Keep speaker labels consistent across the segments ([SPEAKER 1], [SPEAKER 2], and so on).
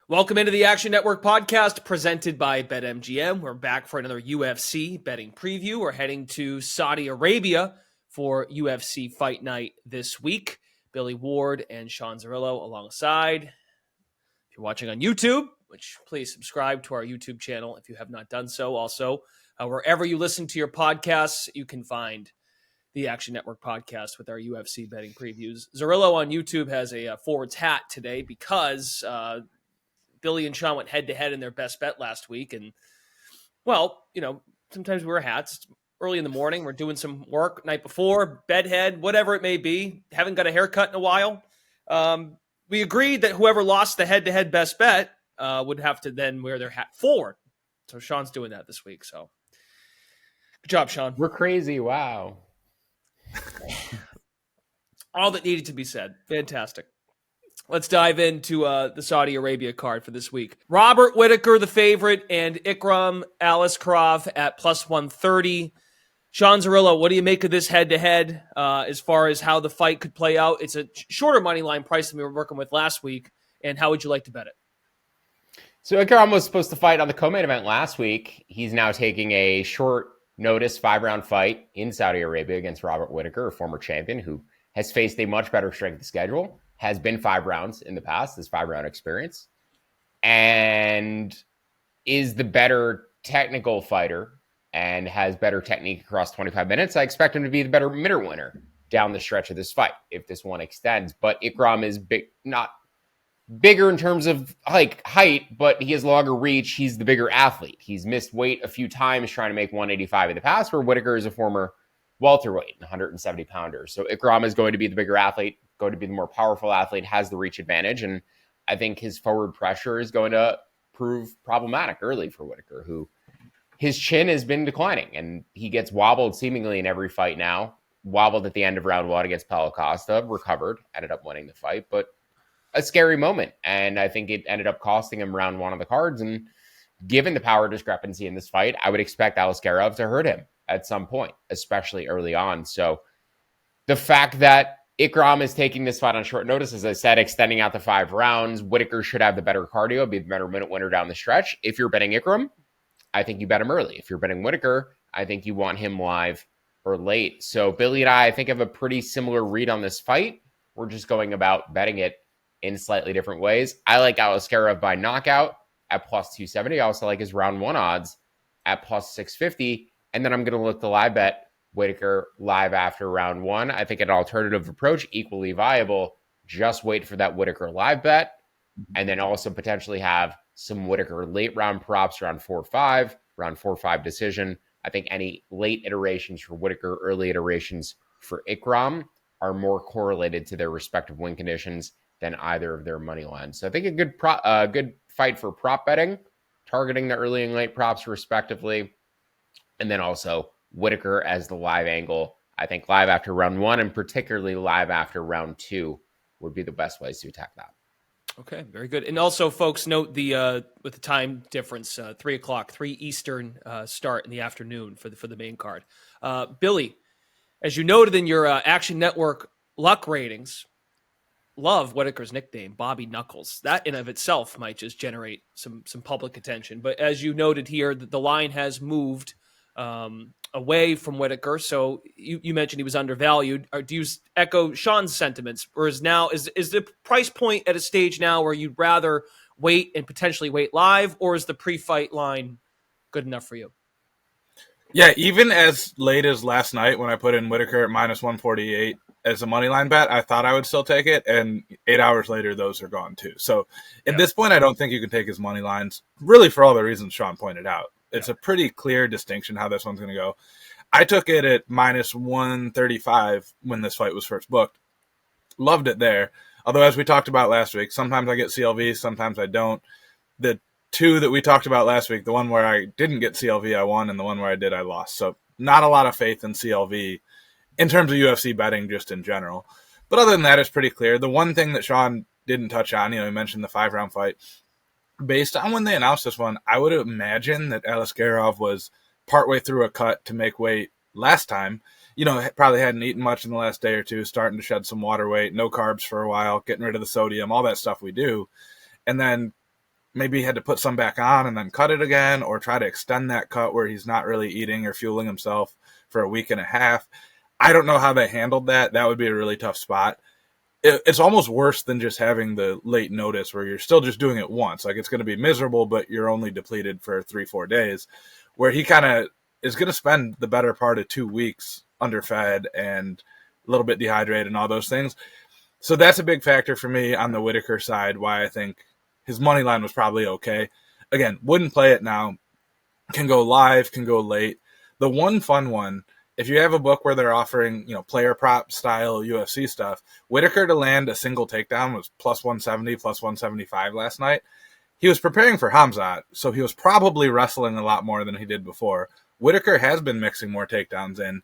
[SPEAKER 1] Welcome into the Action Network podcast presented by BetMGM. We're back for another UFC betting preview. We're heading to Saudi Arabia for UFC Fight Night this week. Billy Ward and Sean Zerillo alongside. If you're watching on YouTube, which please subscribe to our YouTube channel if you have not done so. Also, wherever you listen to your podcasts, you can find the Action Network podcast with our UFC betting previews. Zerillo on YouTube has a Forwards hat today because Billy and Sean went head-to-head in their best bet last week. And, well, you know, sometimes we wear hats. It's early in the morning. We're doing some work night before, bedhead, whatever it may be. Haven't got a haircut in a while. We agreed that whoever lost the head-to-head best bet would have to then wear their hat forward. So Sean's doing that this week. So good job, Sean.
[SPEAKER 2] We're crazy. Wow.
[SPEAKER 1] All that needed to be said. Fantastic. Let's dive into the Saudi Arabia card for this week. Robert Whittaker, the favorite, and Ikram Aliskerov at plus 130. Sean Zerillo, what do you make of this head-to-head as far as how the fight could play out? It's a shorter money line price than we were working with last week, and how would you like to bet it?
[SPEAKER 2] So Ikram was supposed to fight on the co-main event last week. He's now taking a short notice 5-round fight in Saudi Arabia against Robert Whittaker, a former champion who has faced a much better strength of schedule. Has been 5 rounds in the past, this 5-round experience, and is the better technical fighter and has better technique across 25 minutes. I expect him to be the better middle winner down the stretch of this fight if this one extends. But Ikram is not bigger in terms of height, but he has longer reach. He's the bigger athlete. He's missed weight a few times trying to make 185 in the past, where Whittaker is a former welterweight, 170-pounder. So Ikram is going to be the bigger athlete, going to be the more powerful athlete, has the reach advantage, and I think his forward pressure is going to prove problematic early for Whittaker, who his chin has been declining, and he gets wobbled seemingly in every fight now. Wobbled at the end of round 1 against Paulo Costa, recovered, ended up winning the fight, but a scary moment, and I think it ended up costing him round 1 of the cards, and given the power discrepancy in this fight, I would expect Aliskerov to hurt him at some point, especially early on. So the fact that Ikram is taking this fight on short notice, as I said, extending out the 5 rounds, Whittaker should have the better cardio, be the better minute winner down the stretch. If you're betting Ikram, I think you bet him early. If you're betting Whittaker, I think you want him live or late. So Billy and I think, have a pretty similar read on this fight. We're just going about betting it in slightly different ways. I like Aliskerov by knockout at plus 270. I also like his round 1 odds at plus 650. And then I'm going to look to live bet Whittaker live after round 1. I think an alternative approach, equally viable. Just wait for that Whittaker live bet. And then also potentially have some Whittaker late round props, round 4-5, round 4-5 decision. I think any late iterations for Whittaker, early iterations for Ikram are more correlated to their respective win conditions than either of their money lines. So I think a good fight for prop betting, targeting the early and late props respectively. And then also Whittaker as the live angle. I think live after round 1 and particularly live after round 2 would be the best ways to attack that.
[SPEAKER 1] Okay, very good. And also, folks, note the with the time difference, 3 o'clock, 3 Eastern start in the afternoon for the main card. Billy, as you noted in your Action Network luck ratings, love Whittaker's nickname, Bobby Knuckles. That in of itself might just generate some public attention. But as you noted here, the line has moved away from Whittaker. So you mentioned he was undervalued. Do you echo Sean's sentiments? Or is the price point at a stage now where you'd rather wait and potentially wait live, or is the pre-fight line good enough for you?
[SPEAKER 3] Yeah, even as late as last night when I put in Whittaker at minus 148 as a money line bet, I thought I would still take it, and 8 hours later, those are gone too. So at this point, I don't think you can take his money lines, really for all the reasons Sean pointed out. It's a pretty clear distinction how this one's going to go. I took it at minus 135 when this fight was first booked. Loved it there. Although, as we talked about last week, sometimes I get CLV, sometimes I don't. The 2 that we talked about last week, the one where I didn't get CLV, I won, and the one where I did, I lost. So not a lot of faith in CLV in terms of UFC betting just in general. But other than that, it's pretty clear. The one thing that Sean didn't touch on, he mentioned the 5-round fight. Based on when they announced this one, I would imagine that Aliskerov was partway through a cut to make weight last time. Probably hadn't eaten much in the last day or two, starting to shed some water weight, no carbs for a while, getting rid of the sodium, all that stuff we do. And then maybe he had to put some back on and then cut it again, or try to extend that cut where he's not really eating or fueling himself for a week and a half. I don't know how they handled that. That would be a really tough spot. It's almost worse than just having the late notice where you're still just doing it once. Like, it's going to be miserable, but you're only depleted for 3-4 days, where he kind of is going to spend the better part of 2 weeks underfed and a little bit dehydrated and all those things. So that's a big factor for me on the Whittaker side, why I think his money line was probably okay. Again, wouldn't play it now. Can go live, can go late. The one fun one, if you have a book where they're offering, player prop style UFC stuff, Whittaker to land a single takedown was plus 170, plus 175 last night. He was preparing for Khamzat, so he was probably wrestling a lot more than he did before. Whittaker has been mixing more takedowns in.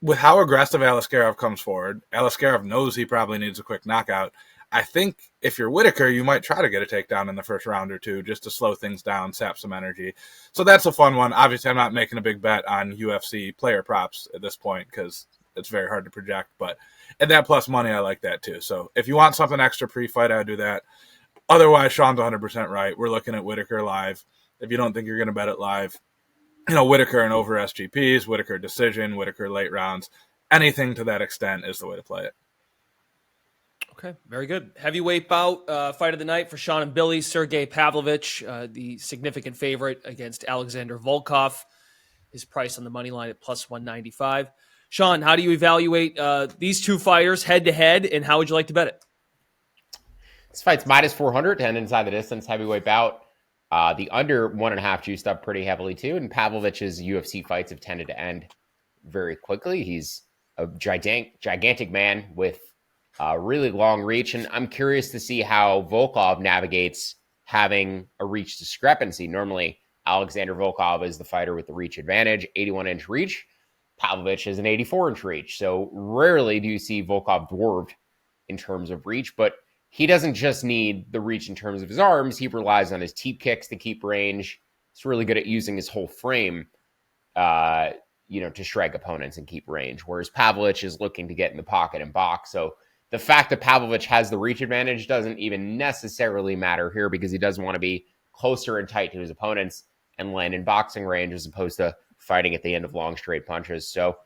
[SPEAKER 3] With how aggressive Aliskerov comes forward, Aliskerov knows he probably needs a quick knockout. I think if you're Whittaker, you might try to get a takedown in the first round or two just to slow things down, sap some energy. So that's a fun one. Obviously, I'm not making a big bet on UFC player props at this point because it's very hard to project. But at that plus money, I like that too. So if you want something extra pre-fight, I would do that. Otherwise, Sean's 100% right. We're looking at Whittaker live. If you don't think you're going to bet it live, Whittaker and over SGPs, Whittaker decision, Whittaker late rounds, anything to that extent is the way to play it.
[SPEAKER 1] Okay, very good. Heavyweight bout, fight of the night for Sean and Billy. Sergei Pavlovich, the significant favorite against Alexander Volkov. His price on the money line at plus 195. Sean, how do you evaluate these two fighters head-to-head, and how would you like to bet it?
[SPEAKER 2] This fight's minus 400 to end inside the distance, heavyweight bout. The under 1.5 juiced up pretty heavily too, and Pavlovich's UFC fights have tended to end very quickly. He's a gigantic man with really long reach, and I'm curious to see how Volkov navigates having a reach discrepancy. Normally, Alexander Volkov is the fighter with the reach advantage, 81-inch reach. Pavlovich is an 84-inch reach, so rarely do you see Volkov dwarfed in terms of reach, but he doesn't just need the reach in terms of his arms. He relies on his teep kicks to keep range. He's really good at using his whole frame, to strike opponents and keep range, whereas Pavlovich is looking to get in the pocket and box. So the fact that Pavlovich has the reach advantage doesn't even necessarily matter here because he doesn't want to be closer and tight to his opponents and land in boxing range as opposed to fighting at the end of long straight punches. So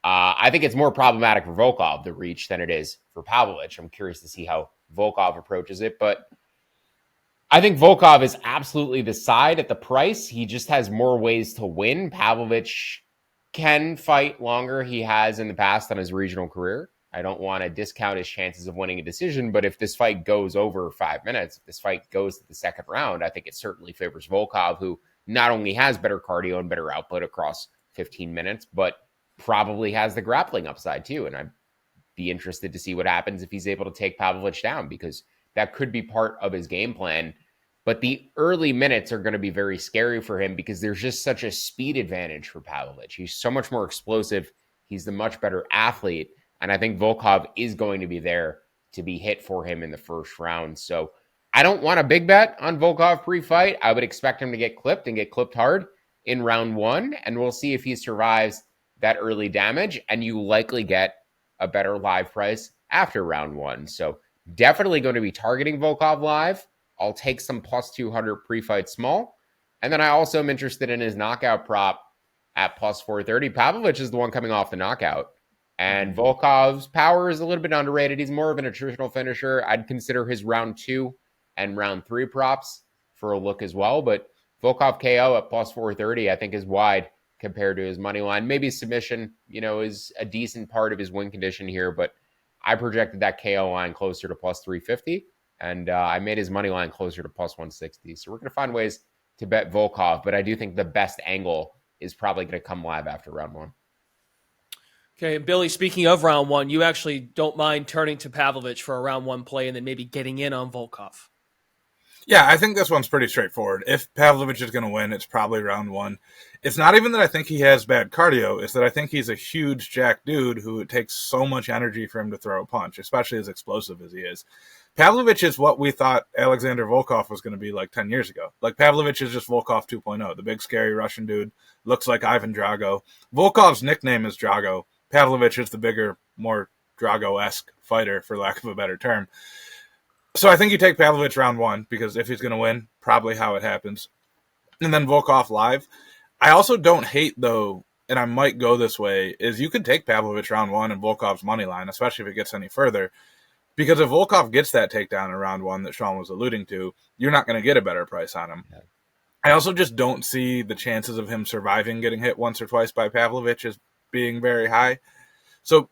[SPEAKER 2] I think it's more problematic for Volkov, the reach, than it is for Pavlovich. I'm curious to see how Volkov approaches it, but I think Volkov is absolutely the side at the price. He just has more ways to win. Pavlovich can fight longer. He has in the past on his regional career. I don't want to discount his chances of winning a decision, but if this fight goes over 5 minutes, if this fight goes to the second round, I think it certainly favors Volkov, who not only has better cardio and better output across 15 minutes, but probably has the grappling upside too. And I'd be interested to see what happens if he's able to take Pavlovich down, because that could be part of his game plan. But the early minutes are going to be very scary for him because there's just such a speed advantage for Pavlovich. He's so much more explosive. He's the much better athlete. And I think Volkov is going to be there to be hit for him in the first round. So I don't want a big bet on Volkov pre-fight. I would expect him to get clipped and get clipped hard in round one. And we'll see if he survives that early damage. And you likely get a better live price after round one. So definitely going to be targeting Volkov live. I'll take some plus 200 pre-fight small. And then I also am interested in his knockout prop at plus 430. Pavlovich is the one coming off the knockout. And Volkov's power is a little bit underrated. He's more of an attritional finisher. I'd consider his round 2 and round 3 props for a look as well. But Volkov KO at plus 430, I think, is wide compared to his money line. Maybe submission, is a decent part of his win condition here. But I projected that KO line closer to plus 350. And I made his money line closer to plus 160. So we're going to find ways to bet Volkov. But I do think the best angle is probably going to come live after round 1.
[SPEAKER 1] Okay, Billy, speaking of round 1, you actually don't mind turning to Pavlovich for a round 1 play and then maybe getting in on Volkov.
[SPEAKER 3] Yeah, I think this one's pretty straightforward. If Pavlovich is going to win, it's probably round 1. It's not even that I think he has bad cardio. It's that I think he's a huge jack dude who it takes so much energy for him to throw a punch, especially as explosive as he is. Pavlovich is what we thought Alexander Volkov was going to be like 10 years ago. Like, Pavlovich is just Volkov 2.0, the big, scary Russian dude, looks like Ivan Drago. Volkov's nickname is Drago. Pavlovich is the bigger, more Drago-esque fighter, for lack of a better term. So I think you take Pavlovich round 1 because if he's going to win, probably how it happens. And then Volkov live. I also don't hate, though, and I might go this way, is you could take Pavlovich round 1 and Volkov's money line, especially if it gets any further. Because if Volkov gets that takedown in round 1 that Sean was alluding to, you're not going to get a better price on him. Yeah. I also just don't see the chances of him surviving getting hit once or twice by Pavlovich as being very high. So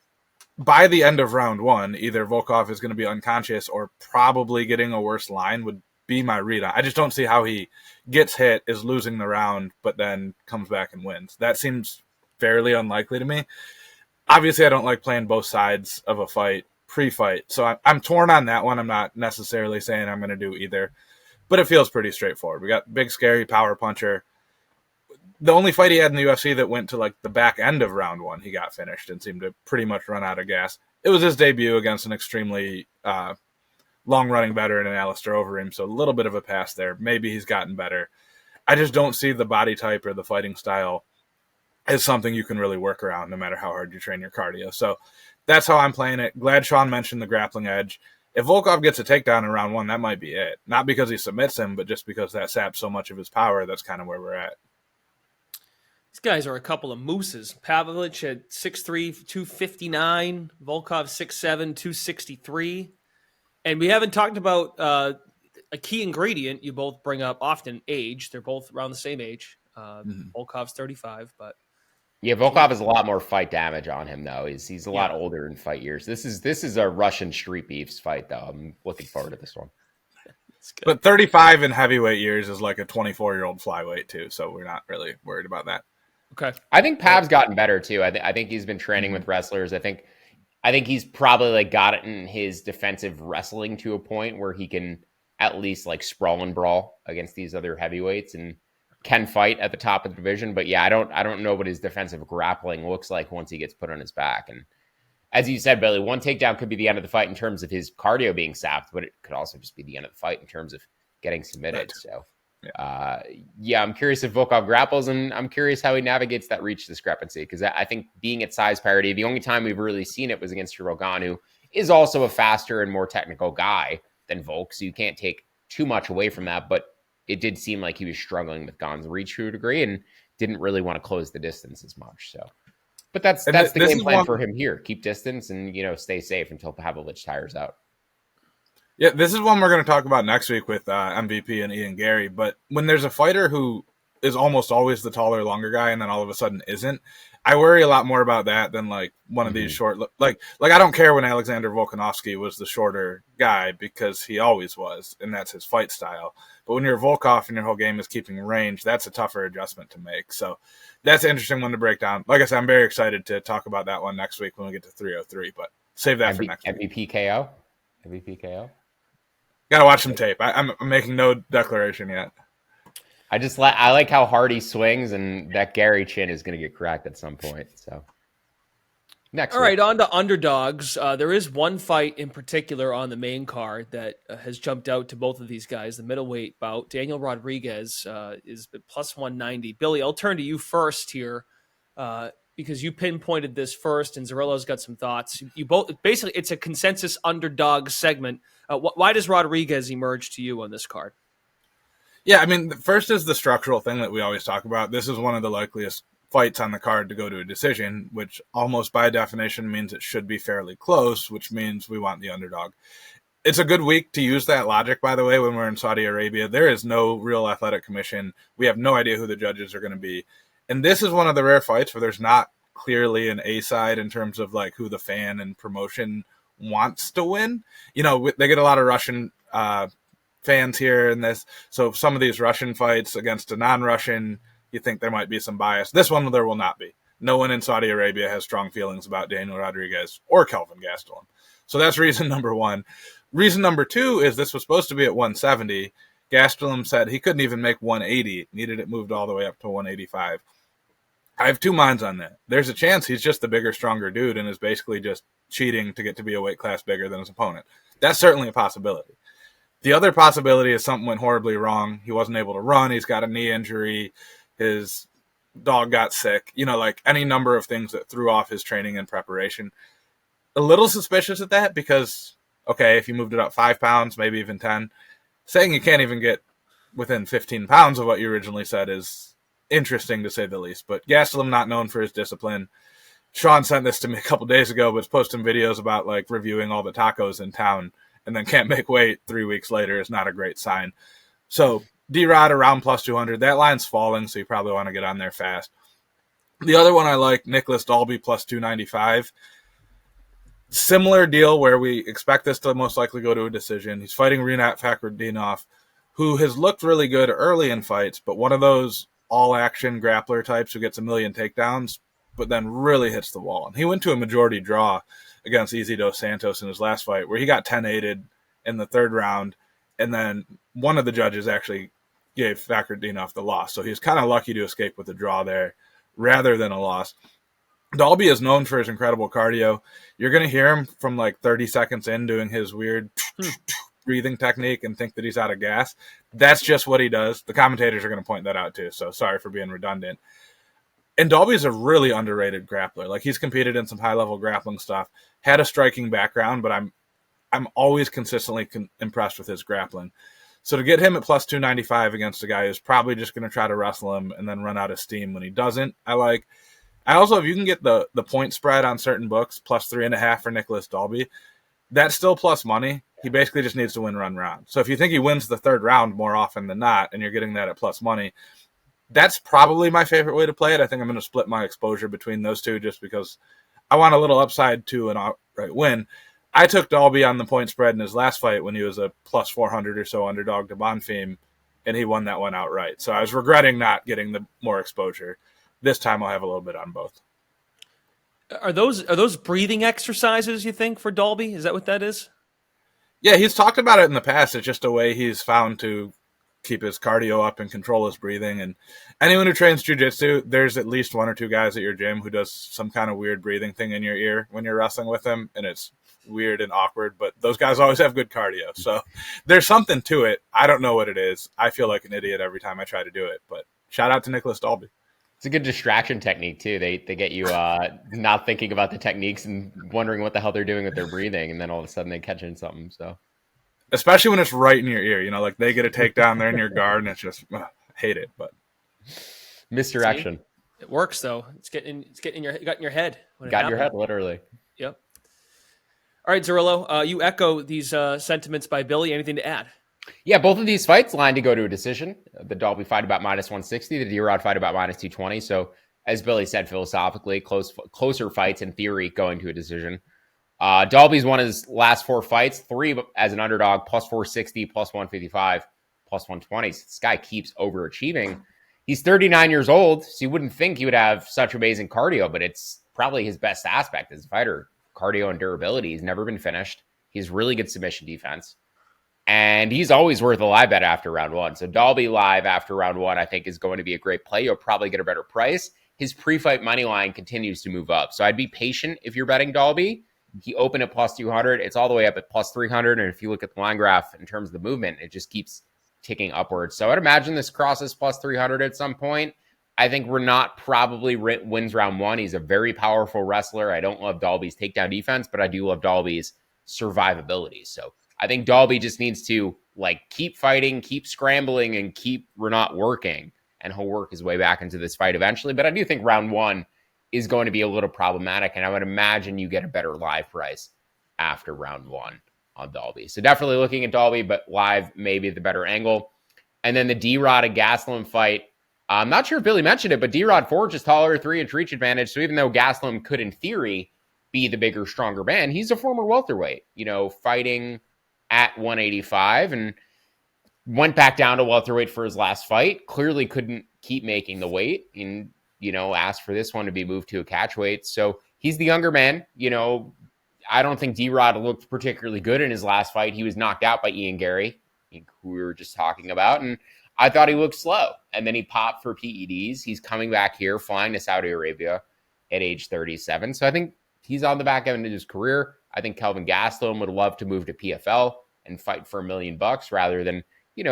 [SPEAKER 3] by the end of round 1, either Volkov is going to be unconscious or probably getting a worse line would be my read. I just don't see how he gets hit, is losing the round, but then comes back and wins. That seems fairly unlikely to me. Obviously, I don't like playing both sides of a fight pre-fight, so I'm torn on that one. I'm not necessarily saying I'm going to do either, but it feels pretty straightforward. We got big, scary power puncher. The only fight he had in the UFC that went to like the back end of round 1, he got finished and seemed to pretty much run out of gas. It was his debut against an extremely long-running veteran in Aliskerov, so a little bit of a pass there. Maybe he's gotten better. I just don't see the body type or the fighting style as something you can really work around no matter how hard you train your cardio. So that's how I'm playing it. Glad Sean mentioned the grappling edge. If Volkov gets a takedown in round 1, that might be it. Not because he submits him, but just because that saps so much of his power. That's kind of where we're at.
[SPEAKER 1] These guys are a couple of mooses. Pavlovich at 6'3", 259. Volkov 6'7", 263. And we haven't talked about a key ingredient you both bring up often, age. They're both around the same age. Volkov's 35, but...
[SPEAKER 2] Yeah, Volkov has a lot more fight damage on him, though. He's a lot older in fight years. This is a Russian street beefs fight, though. I'm looking forward to this one.
[SPEAKER 3] But 35 in heavyweight years is like a 24-year-old flyweight, too, so we're not really worried about that.
[SPEAKER 1] Okay.
[SPEAKER 2] I think Pav's gotten better, too. I think he's been training with wrestlers. I think he's probably like gotten his defensive wrestling to a point where he can at least like sprawl and brawl against these other heavyweights and can fight at the top of the division. But yeah, I don't know what his defensive grappling looks like once he gets put on his back. And as you said, Billy, one takedown could be the end of the fight in terms of his cardio being sapped, but it could also just be the end of the fight in terms of getting submitted. Right. So I'm curious if Volkov grapples, and I'm curious how he navigates that reach discrepancy, because I think being at size parity, the only time we've really seen it was against Rogan, who is also a faster and more technical guy than Volk, so you can't take too much away from that, but it did seem like he was struggling with Gon's reach to a degree and didn't really want to close the distance as much. So, but that's the game plan for him here. Keep distance and, stay safe until Pavlovich tires out.
[SPEAKER 3] Yeah, this is one we're going to talk about next week with MVP and Ian Gary. But when there's a fighter who is almost always the taller, longer guy and then all of a sudden isn't, I worry a lot more about that than like one of these short, like I don't care when Alexander Volkanovski was the shorter guy because he always was, and that's his fight style. But when you're Volkov and your whole game is keeping range, that's a tougher adjustment to make. So that's an interesting one to break down. Like I said, I'm very excited to talk about that one next week when we get to 303, but save that for next week.
[SPEAKER 2] MVP KO? MVP KO?
[SPEAKER 3] Got to watch some tape. I'm making no declaration yet.
[SPEAKER 2] I like how hard he swings, and that Gary chin is going to get cracked at some point. So next.
[SPEAKER 1] All right, on to underdogs. There is one fight in particular on the main card that has jumped out to both of these guys. The middleweight bout. Daniel Rodriguez is plus 190. Billy, I'll turn to you first here because you pinpointed this first, and Zarello's got some thoughts. You both basically, it's a consensus underdog segment. Why does Rodriguez emerge to you on this card?
[SPEAKER 3] Yeah, I mean, first is the structural thing that we always talk about. This is one of the likeliest fights on the card to go to a decision, which almost by definition means it should be fairly close, which means we want the underdog. It's a good week to use that logic, by the way, when we're in Saudi Arabia. There is no real athletic commission. We have no idea who the judges are going to be. And this is one of the rare fights where there's not clearly an A side in terms of like who the fan and promotion wants to win. They get a lot of Russian fans here in this. So some of these Russian fights against a non-Russian, you think there might be some bias. This one, there will not be. No one in Saudi Arabia has strong feelings about Daniel Rodriguez or Kelvin Gastelum. So that's reason number one. Reason number two is this was supposed to be at 170. Gastelum said he couldn't even make 180. Needed it moved all the way up to 185. I have two minds on that. There's a chance he's just the bigger, stronger dude and is basically just cheating to get to be a weight class bigger than his opponent. That's certainly a possibility. The other possibility is something went horribly wrong. He wasn't able to run. He's got a knee injury. His dog got sick. Like any number of things that threw off his training and preparation. A little suspicious at that because okay, if you moved it up 5 pounds, maybe even 10. Saying you can't even get within 15 pounds of what you originally said is interesting, to say the least. But Gastelum, not known for his discipline. Sean sent this to me a couple days ago, but posting videos about like reviewing all the tacos in town and then can't make weight 3 weeks later is not a great sign. So D-Rod around plus 200. That line's falling, so you probably want to get on there fast. The other one I like, Nicolas Dalby plus 295. Similar deal where we expect this to most likely go to a decision. He's fighting Rinat Fakhretdinov, who has looked really good early in fights, but one of those all-action grappler types who gets a million takedowns, but then really hits the wall. And he went to a majority draw against Easy Dos Santos in his last fight, where he got 10-8'd in the third round, and then one of the judges actually gave Fakhretdinov the loss. So he was kind of lucky to escape with a draw there rather than a loss. Dalby is known for his incredible cardio. You're going to hear him from like 30 seconds in doing his weird breathing technique and think that he's out of gas. That's just what he does. The commentators are going to point that out too, so sorry for being redundant. And Dalby is a really underrated grappler. Like, he's competed in some high-level grappling stuff, had a striking background, but I'm always consistently impressed with his grappling. So to get him at plus 295 against a guy who's probably just going to try to wrestle him and then run out of steam when he doesn't, I like. I also, if you can get the point spread on certain books, plus 3.5 for Nicolas Dalby, that's still plus money. He basically just needs to win one round. So if you think he wins the third round more often than not, and you're getting that at plus money, that's probably my favorite way to play it. I think I'm going to split my exposure between those two just because I want a little upside to an outright win. I took Dalby on the point spread in his last fight when he was a plus 400 or so underdog to Bonfim, and he won that one outright. So I was regretting not getting the more exposure. This time I'll have a little bit on both.
[SPEAKER 1] Are those breathing exercises, you think, for Dalby? Is that what that is?
[SPEAKER 3] Yeah, he's talked about it in the past. It's just a way he's found to keep his cardio up and control his breathing. And anyone who trains jiu-jitsu, there's at least one or two guys at your gym who does some kind of weird breathing thing in your ear when you're wrestling with them, and it's weird and awkward, but those guys always have good cardio. So there's something to it. I don't know what it is. I feel like an idiot every time I try to do it, but shout out to Nicolas Dalby.
[SPEAKER 2] It's a good distraction technique too. They get you not thinking about the techniques and wondering what the hell they're doing with their breathing, and then all of a sudden they catch in something. So,
[SPEAKER 3] especially when it's right in your ear, like they get a takedown, they're in your guard, and it's just hate it. But
[SPEAKER 2] misdirection.
[SPEAKER 1] See? It works though. It's getting in your head.
[SPEAKER 2] Got in your head, literally.
[SPEAKER 1] Yep. All right, Zerillo, you echo these sentiments by Billy. Anything to add?
[SPEAKER 2] Yeah, both of these fights lined to go to a decision. The Dalby fight about minus 160, the D-Rod fight about minus 220. So, as Billy said, philosophically, closer fights in theory going to a decision. Dalby's won his last 4 fights, 3 as an underdog, plus 460, plus 155, plus 120. So this guy keeps overachieving. He's 39 years old, so you wouldn't think he would have such amazing cardio, but it's probably his best aspect as a fighter. Cardio and durability. He's never been finished. He has really good submission defense. And he's always worth a live bet after round 1. So Dalby live after round 1, I think, is going to be a great play. You'll probably get a better price. His pre-fight money line continues to move up. So I'd be patient if you're betting Dalby. He opened at plus 200. It's all the way up at plus 300. And if you look at the line graph in terms of the movement, it just keeps ticking upwards. So I'd imagine this crosses plus 300 at some point. I think Rinat probably wins round 1. He's a very powerful wrestler. I don't love Dalby's takedown defense, but I do love Dalby's survivability. So I think Dalby just needs to keep fighting, keep scrambling, and keep Rinat working, and he'll work his way back into this fight eventually. But I do think round 1 is going to be a little problematic, and I would imagine you get a better live price after round 1 on Dalby. So definitely looking at Dalby, but live maybe the better angle. And then the D-Rod and Gastelum fight. I'm not sure if Billy mentioned it, but D-Rod 4 is taller, 3-inch reach advantage. So even though Gastelum could, in theory, be the bigger, stronger man, he's a former welterweight, fighting at 185 and went back down to welterweight for his last fight. Clearly couldn't keep making the weight and, asked for this one to be moved to a catch weight. So he's the younger man. I don't think D-Rod looked particularly good in his last fight. He was knocked out by Ian Gary, who we were just talking about. And I thought he looked slow. And then he popped for PEDs. He's coming back here, flying to Saudi Arabia at age 37. So I think he's on the back end of his career. I think Kelvin Gastelum would love to move to PFL and fight for $1 million rather than,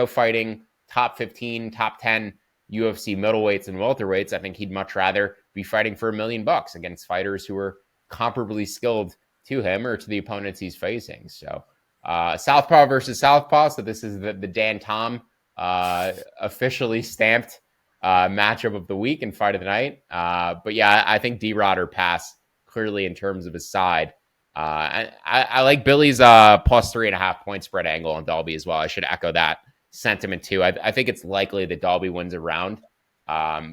[SPEAKER 2] fighting top 15, top 10 UFC middleweights and welterweights. I think he'd much rather be fighting for $1 million against fighters who are comparably skilled to him or to the opponents he's facing. So Southpaw versus Southpaw. So this is the Dan Tom officially stamped matchup of the week and fight of the night. But yeah, I think D-Rod or pass clearly in terms of his side. I like Billy's plus 3.5 point spread angle on Dalby as well. I should echo that sentiment too. I think it's likely that Dalby wins a round.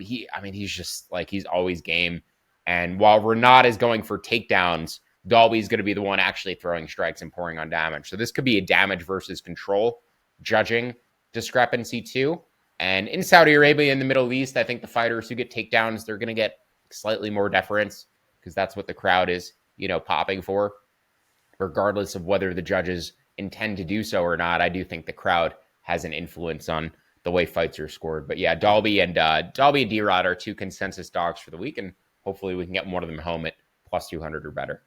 [SPEAKER 2] He's just like, he's always game. And while Rinat is going for takedowns, Dalby's going to be the one actually throwing strikes and pouring on damage. So this could be a damage versus control judging discrepancy too. And in Saudi Arabia, in the Middle East, I think the fighters who get takedowns, they're going to get slightly more deference because that's what the crowd is, popping for. Regardless of whether the judges intend to do so or not, I do think the crowd has an influence on the way fights are scored. But yeah, Dalby and D-Rod are two consensus dogs for the week, and hopefully we can get one of them home at plus 200 or better.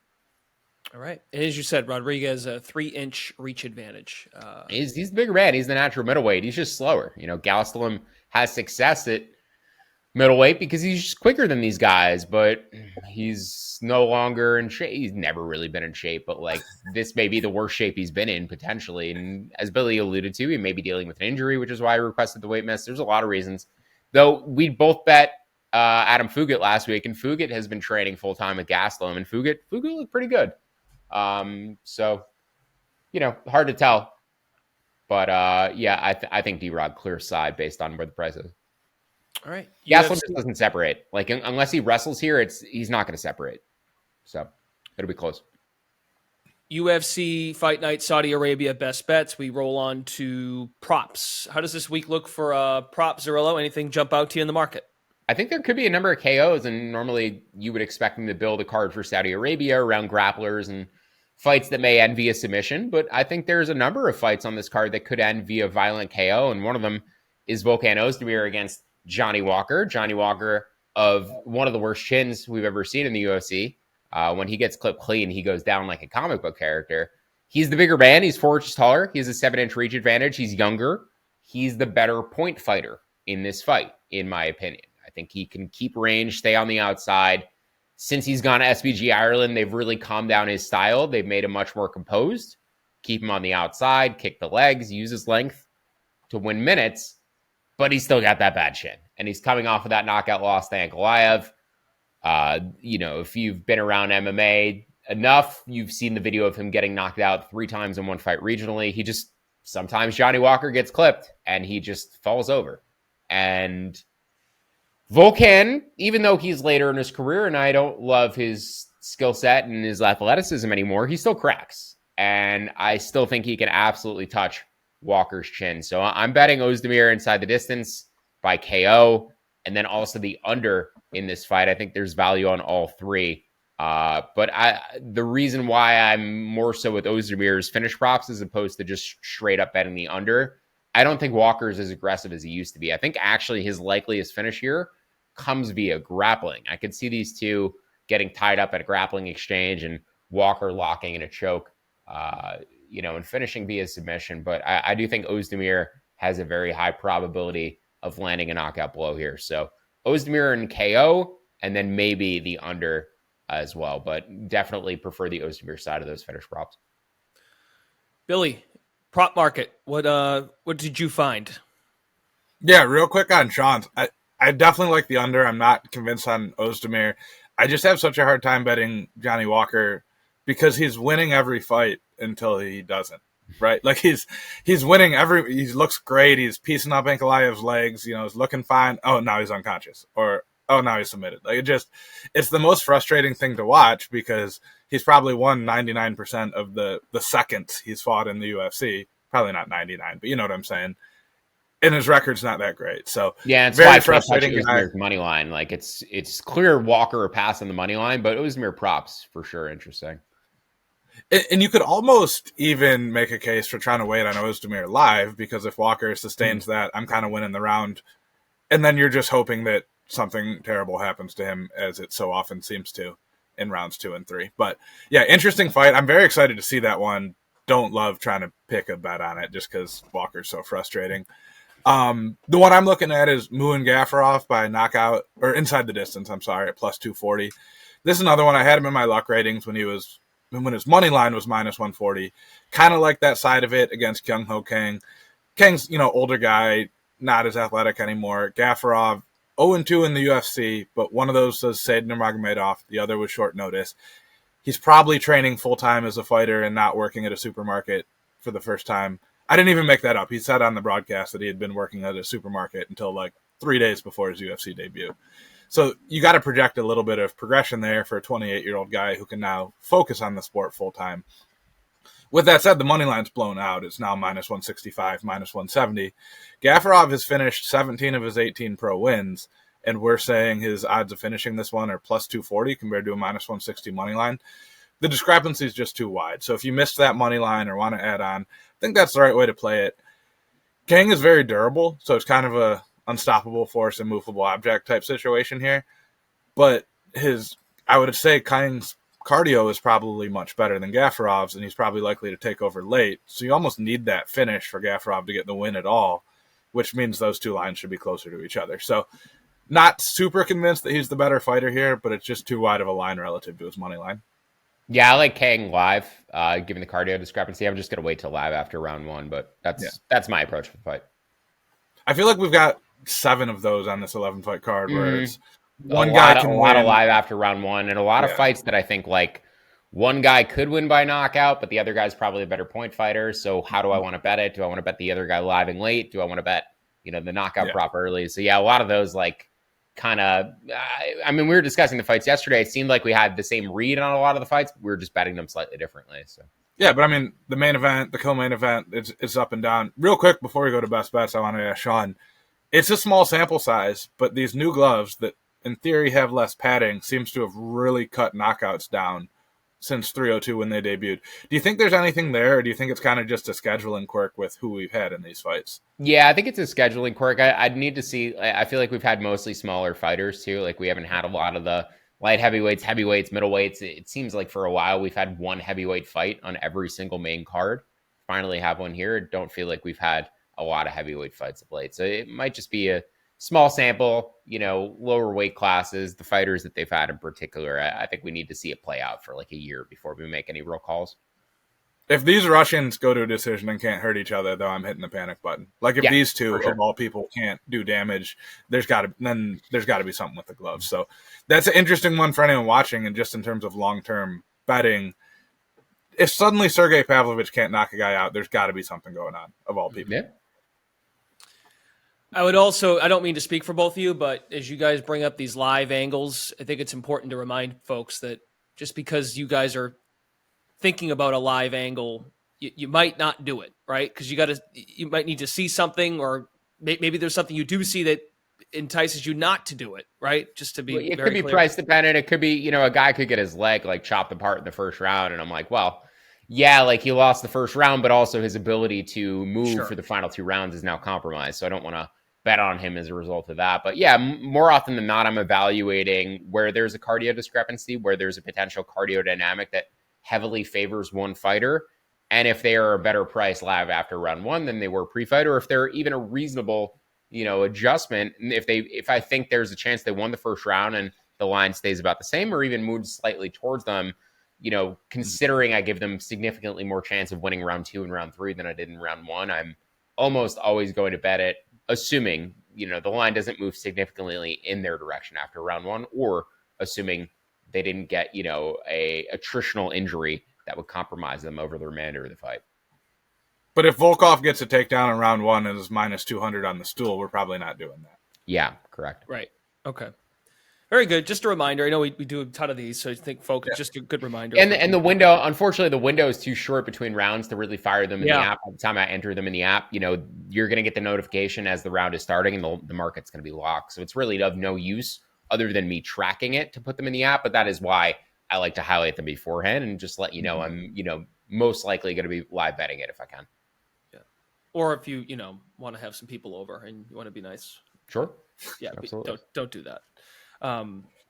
[SPEAKER 1] All right. And as you said, Rodriguez, a 3-inch reach advantage.
[SPEAKER 2] He's the bigger man. He's the natural middleweight. He's just slower. Gastelum has success at middleweight because he's just quicker than these guys, but he's no longer in shape. He's never really been in shape, but like this may be the worst shape he's been in potentially. And as Billy alluded to, he may be dealing with an injury, which is why I requested the weight miss. There's a lot of reasons. Though we both bet Adam Fugitt last week, and Fugitt has been training full-time with Gastelum, and Fugitt looked pretty good. So, hard to tell. But I think D-Rod clear side based on where the price is.
[SPEAKER 1] All right.
[SPEAKER 2] Gastelum just doesn't separate. Like, unless he wrestles here, he's not going to separate. So, it'll be close.
[SPEAKER 1] UFC Fight Night, Saudi Arabia, best bets. We roll on to props. How does this week look for props, Zerillo? Anything jump out to you in the market?
[SPEAKER 2] I think there could be a number of KOs, and normally you would expect them to build a card for Saudi Arabia around grapplers and fights that may end via submission. But I think there's a number of fights on this card that could end via violent KO, and one of them is Volkan Oezdemir against Johnny Walker. Johnny Walker of one of the worst chins we've ever seen in the UFC. When he gets clipped clean, he goes down like a comic book character. He's the bigger man. He's 4 inches taller. He has a 7-inch reach advantage. He's younger. He's the better point fighter in this fight, in my opinion. I think he can keep range, stay on the outside. Since he's gone to SBG Ireland, they've really calmed down his style. They've made him much more composed. Keep him on the outside, kick the legs, use his length to win minutes. But he's still got that bad chin. And he's coming off of that knockout loss to Ankalaev. If you've been around MMA enough, you've seen the video of him getting knocked out 3 times in one fight regionally. Sometimes Johnny Walker gets clipped and he just falls over. And Volkan, even though he's later in his career and I don't love his skill set and his athleticism anymore, he still cracks. And I still think he can absolutely touch Walker's chin. So I'm betting Oezdemir inside the distance by KO, and then also the under in this fight. I think there's value on all 3. But the reason why I'm more so with Ozdemir's finish props as opposed to just straight up betting the under, I don't think Walker's as aggressive as he used to be. I think actually his likeliest finish here comes via grappling. I could see these two getting tied up at a grappling exchange and Walker locking in a choke, and finishing via submission. But I do think Oezdemir has a very high probability of landing a knockout blow here. So Oezdemir and KO, and then maybe the under as well. But definitely prefer the Oezdemir side of those finish props.
[SPEAKER 1] Billy, prop market. What did you find?
[SPEAKER 3] Yeah, real quick on Sean's. I definitely like the under. I'm not convinced on Oezdemir. I just have such a hard time betting Johnny Walker because he's winning every fight until he doesn't, right? Like he's winning he looks great. He's piecing up Ankalaev's legs, he's looking fine. Oh, now he's unconscious. Or, oh, now he's submitted. Like it's the most frustrating thing to watch because he's probably won 99% of the seconds he's fought in the UFC. Probably not 99, but you know what I'm saying. And his record's not that great. So
[SPEAKER 2] yeah, it's
[SPEAKER 3] very frustrating.
[SPEAKER 2] Ozdemir's money line. Like it's clear Walker or pass on the money line, but Oezdemir props for sure. Interesting.
[SPEAKER 3] And you could almost even make a case for trying to wait on Oezdemir live because if Walker sustains that, I'm kind of winning the round. And then you're just hoping that something terrible happens to him, as it so often seems to in rounds 2 and 3. But yeah, interesting fight. I'm very excited to see that one. Don't love trying to pick a bet on it just because Walker's so frustrating. The one I'm looking at is Muin Gafurov by knockout, or inside the distance, I'm sorry, at plus 240. This is another one. I had him in my luck ratings when he was when his money line was minus 140. Kind of like that side of it against Kyung-Ho Kang. Kang's, older guy, not as athletic anymore. Gafurov, 0-2 in the UFC, but one of those was Said Nurmagomedov. The other was short notice. He's probably training full-time as a fighter and not working at a supermarket for the first time. I didn't even make that up. He said on the broadcast that he had been working at a supermarket until like 3 days before his UFC debut. So you got to project a little bit of progression there for a 28-year-old guy who can now focus on the sport full-time. With that said, the money line's blown out. It's now minus 165, minus 170. Gafurov has finished 17 of his 18 pro wins, and we're saying his odds of finishing this one are plus 240 compared to a minus 160 money line. The discrepancy is just too wide. So if you missed that money line or want to add on, I think that's the right way to play it. Kang is very durable, so it's kind of a unstoppable force, immovable object type situation here. But I would say Kang's cardio is probably much better than Gafurov's, and he's probably likely to take over late. So you almost need that finish for Gafurov to get the win at all, which means those two lines should be closer to each other. So not super convinced that he's the better fighter here, but it's just too wide of a line relative to his money line.
[SPEAKER 2] Yeah, I like Kang live, given the cardio discrepancy. I'm just going to wait till live after round one, but that's my approach for the fight.
[SPEAKER 3] I feel like we've got 7 of those on this 11-fight card where it's one
[SPEAKER 2] guy
[SPEAKER 3] can win.
[SPEAKER 2] A lot of live after round one, and a lot of fights that I think like one guy could win by knockout, but the other guy's probably a better point fighter. So how do I want to bet it? Do I want to bet the other guy live and late? Do I want to bet, the knockout prop early? So yeah, a lot of those like kind of, we were discussing the fights yesterday. It seemed like we had the same read on a lot of the fights. But we were just betting them slightly differently. So
[SPEAKER 3] yeah, but the main event, the co-main event, it's up and down. Real quick, before we go to best bets, I want to ask Sean, it's a small sample size, but these new gloves that in theory have less padding seems to have really cut knockouts down since 302 when they debuted. Do you think there's anything there, or do you think it's kind of just a scheduling quirk with who we've had in these fights?
[SPEAKER 2] Yeah, I think it's a scheduling quirk. I'd need to see. I feel like we've had mostly smaller fighters too. Like we haven't had a lot of the light heavyweights, middleweights. It seems like for a while we've had one heavyweight fight on every single main card. Finally have one here. Don't feel like we've had a lot of heavyweight fights of late. So it might just be a small sample, lower weight classes, the fighters that they've had in particular. I think we need to see it play out for like a year before we make any real calls.
[SPEAKER 3] If these Russians go to a decision and can't hurt each other, though, I'm hitting the panic button. Like if these two of all people can't do damage, there's got to be something with the gloves. So that's an interesting one for anyone watching. And just in terms of long-term betting, if suddenly Sergei Pavlovich can't knock a guy out, there's got to be something going on of all people.
[SPEAKER 2] Yeah.
[SPEAKER 1] I don't mean to speak for both of you, but as you guys bring up these live angles, I think it's important to remind folks that just because you guys are thinking about a live angle, you might not do it, right? Because you might need to see something, or maybe there's something you do see that entices you not to do it, right? Just to be
[SPEAKER 2] it could be
[SPEAKER 1] clear.
[SPEAKER 2] Price dependent. It could be, a guy could get his leg like chopped apart in the first round, and I'm like, well, yeah, like he lost the first round, but also his ability to move for the final 2 rounds is now compromised. So I don't want to bet on him as a result of that. But yeah, more often than not, I'm evaluating where there's a cardio discrepancy, where there's a potential cardio dynamic that heavily favors one fighter. And if they are a better price live after round 1 than they were pre-fight, or if they're even a reasonable, adjustment, and if I think there's a chance they won the first round and the line stays about the same or even moves slightly towards them, considering I give them significantly more chance of winning round 2 and round 3 than I did in round 1, I'm almost always going to bet it, assuming, the line doesn't move significantly in their direction after round 1, or assuming they didn't get, a attritional injury that would compromise them over the remainder of the fight.
[SPEAKER 3] But if Volkov gets a takedown in round 1 and is minus 200 on the stool, we're probably not doing that.
[SPEAKER 2] Yeah, correct.
[SPEAKER 1] Right. Okay. Very good. Just a reminder. I know we do a ton of these, so I think, folks, just a good reminder.
[SPEAKER 2] And the window, unfortunately, the window is too short between rounds to really fire them in the app. By the time I enter them in the app, you're going to get the notification as the round is starting, and the market's going to be locked. So it's really of no use other than me tracking it to put them in the app. But that is why I like to highlight them beforehand and just let you know I'm, most likely going to be live betting it if I can.
[SPEAKER 1] Yeah. Or if you, want to have some people over and you want to be nice.
[SPEAKER 2] Sure.
[SPEAKER 1] Yeah. Don't do that.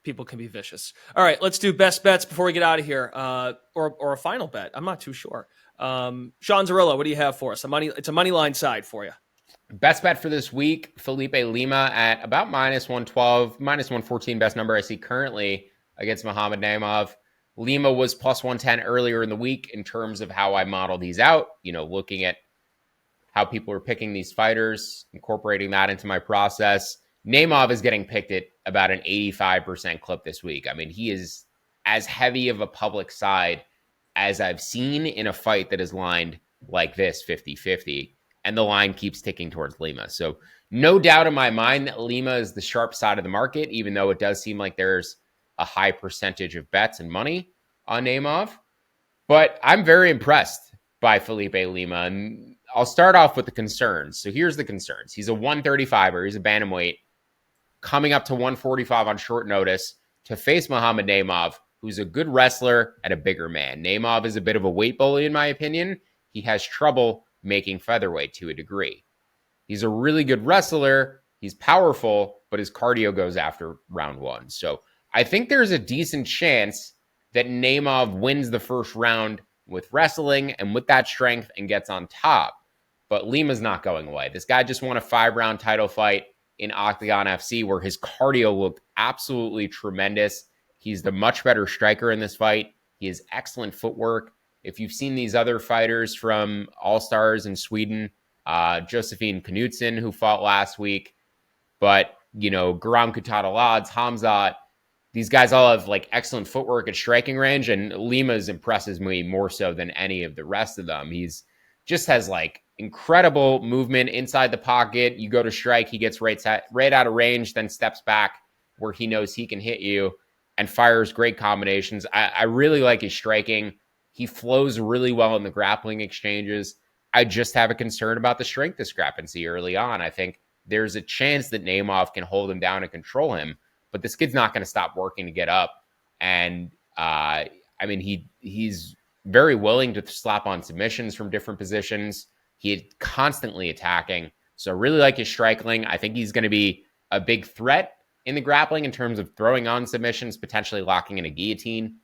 [SPEAKER 1] People can be vicious. All right, let's do best bets before we get out of here, or a final bet. I'm not too sure. Sean Zerillo, what do you have for us? It's a money line side for you.
[SPEAKER 2] Best bet for this week, Felipe Lima at about minus 112, minus 114, best number I see currently against Muhammad Naimov. Lima was plus 110 earlier in the week in terms of how I model these out, looking at how people are picking these fighters, incorporating that into my process. Naimov is getting picked at about an 85% clip this week. I mean, he is as heavy of a public side as I've seen in a fight that is lined like this, 50-50. And the line keeps ticking towards Lima. So no doubt in my mind that Lima is the sharp side of the market, even though it does seem like there's a high percentage of bets and money on Naimov. But I'm very impressed by Felipe Lima. And I'll start off with the concerns. So here's the concerns. He's a 135er. He's a bantamweight coming up to 145 on short notice to face Muhammad Naimov, who's a good wrestler and a bigger man. Naimov is a bit of a weight bully, in my opinion. He has trouble making featherweight to a degree. He's a really good wrestler. He's powerful, but his cardio goes after round one. So I think there's a decent chance that Naimov wins the first round with wrestling and with that strength and gets on top. But Lima's not going away. This guy just won a 5-round title fight in Octagon FC where his cardio looked absolutely tremendous. He's the much better striker in this fight. He has excellent footwork. If you've seen these other fighters from All-Stars in Sweden, Josephine Knudsen, who fought last week, but, Guram Kutadalads, Hamzat, these guys all have excellent footwork and striking range, and Lima's impresses me more so than any of the rest of them. He's just has incredible movement inside the pocket. You go to strike, he gets right out of range, then steps back where he knows he can hit you and fires great combinations. I really like his striking. He flows really well in the grappling exchanges. I just have a concern about the strength discrepancy early on. I think there's a chance that Naimov can hold him down and control him, but this kid's not going to stop working to get up. And he's very willing to slap on submissions from different positions. He's constantly attacking. So I really like his striking. I think he's going to be a big threat in the grappling in terms of throwing on submissions, potentially locking in a guillotine.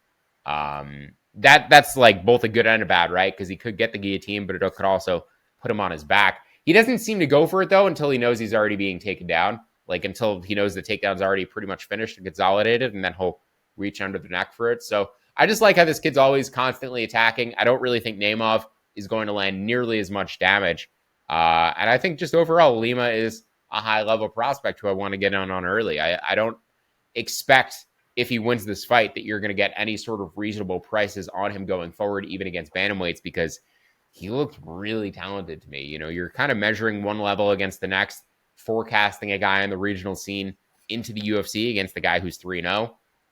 [SPEAKER 2] That's both a good and a bad, right? Because he could get the guillotine, but it could also put him on his back. He doesn't seem to go for it, though, until he knows he's already being taken down. Until he knows the takedown's already pretty much finished and consolidated, and then he'll reach under the neck for it. So I just like how this kid's always constantly attacking. I don't really think Naimov is going to land nearly as much damage. And I think just overall, Lima is a high-level prospect who I want to get on early. I don't expect, if he wins this fight, that you're going to get any sort of reasonable prices on him going forward, even against bantamweights, because he looked really talented to me. You're kind of measuring one level against the next, forecasting a guy on the regional scene into the UFC against the guy who's 3-0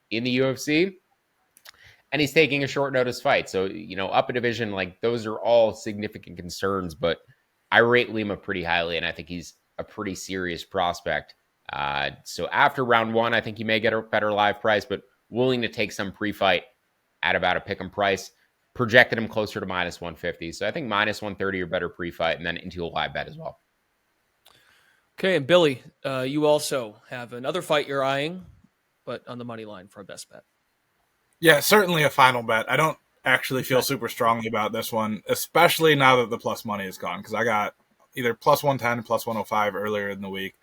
[SPEAKER 2] in the UFC. And he's taking a short notice fight. So, up a division, those are all significant concerns, but I rate Lima pretty highly, and I think he's a pretty serious prospect. So after round one, I think he may get a better live price, but willing to take some pre-fight at about a pick-em price. Projected him closer to minus 150. So I think minus 130 or better pre-fight, and then into a live bet as well.
[SPEAKER 1] Okay, and Billy, you also have another fight you're eyeing, but on the money line for a best bet.
[SPEAKER 3] Yeah, certainly a final bet. I don't actually feel super strongly about this one, especially now that the plus money is gone, because I got either plus 110 and plus 105 earlier in the week.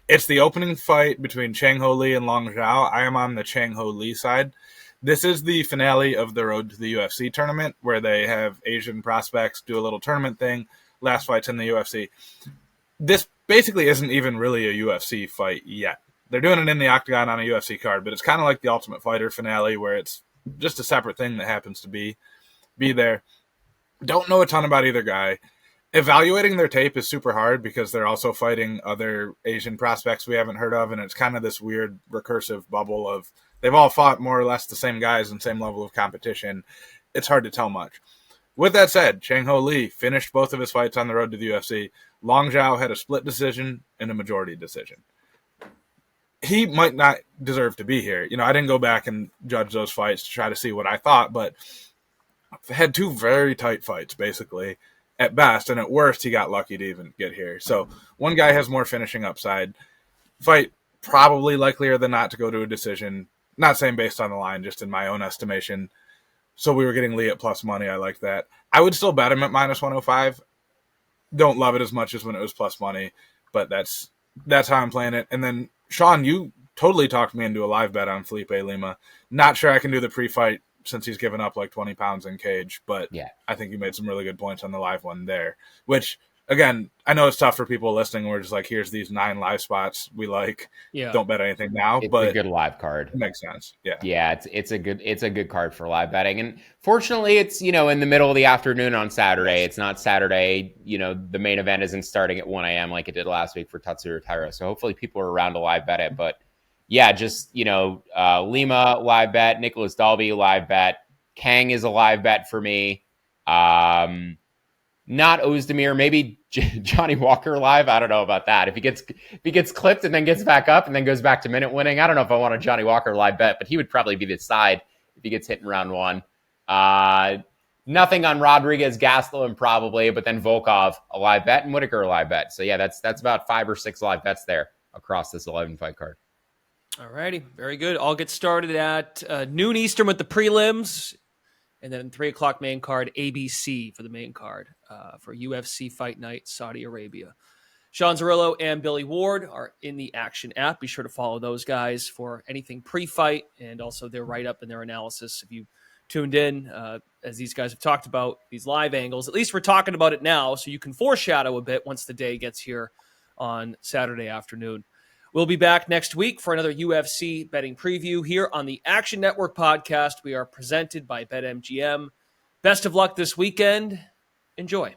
[SPEAKER 3] It's the opening fight between Chang-ho Lee and Long Zhao. I am on the Chang-ho Lee side. This is the finale of the Road to the UFC tournament, where they have Asian prospects do a little tournament thing. Last fight's in the UFC. This basically isn't even really a UFC fight yet. They're doing it in the Octagon on a UFC card, but it's kind of like the Ultimate Fighter finale, where it's just a separate thing that happens to be there. Don't know a ton about either guy. Evaluating their tape is super hard because they're also fighting other Asian prospects we haven't heard of, and it's kind of this weird recursive bubble of they've all fought more or less the same guys and same level of competition. It's hard to tell much. With that said, Chang-ho Lee finished both of his fights on the road to the UFC. Long Zhao had a split decision and a majority decision. He might not deserve to be here. I didn't go back and judge those fights to try to see what I thought, but had two very tight fights, basically, at best, and at worst, he got lucky to even get here. So one guy has more finishing upside. Fight probably likelier than not to go to a decision. Not saying based on the line, just in my own estimation. So we were getting Lee at plus money. I like that. I would still bet him at minus 105. Don't love it as much as when it was plus money, but that's how I'm playing it. And then, Sean, you totally talked me into a live bet on Felipe Lima. Not sure I can do the pre-fight since he's given up like 20 pounds in cage. But
[SPEAKER 2] Yeah.
[SPEAKER 3] I think you made some really good points on the live one there, which, again, I know it's tough for people listening. We're just like, here's these 9 live spots we like.
[SPEAKER 1] Yeah.
[SPEAKER 3] Don't bet anything now.
[SPEAKER 2] It's
[SPEAKER 3] but
[SPEAKER 2] a good live card.
[SPEAKER 3] It makes sense. Yeah.
[SPEAKER 2] Yeah, it's a good card for live betting. And fortunately, it's, in the middle of the afternoon on Saturday. It's not Saturday, the main event isn't starting at 1 a.m. like it did last week for Tatsuro Taira. So hopefully people are around to live bet it. But yeah, just, Lima live bet, Nicolas Dalby live bet, Kyang is a live bet for me. Not Oezdemir, maybe Johnny Walker live. I don't know about that. If he gets clipped and then gets back up and then goes back to minute winning, I don't know if I want a Johnny Walker live bet, but he would probably be the side if he gets hit in round 1. Nothing on Rodriguez, Gastelum probably, but then Volkov a live bet and Whittaker a live bet. So yeah, that's about 5 or 6 live bets there across this 11 fight card.
[SPEAKER 1] All righty, very good. I'll get started at noon Eastern with the prelims. And then 3 o'clock main card, ABC for the main card for UFC Fight Night, Saudi Arabia. Sean Zerillo and Billy Ward are in the Action app. Be sure to follow those guys for anything pre-fight and also their write-up and their analysis. If you tuned in, as these guys have talked about, these live angles, at least we're talking about it now, so you can foreshadow a bit once the day gets here on Saturday afternoon. We'll be back next week for another UFC betting preview here on the Action Network podcast. We are presented by BetMGM. Best of luck this weekend. Enjoy.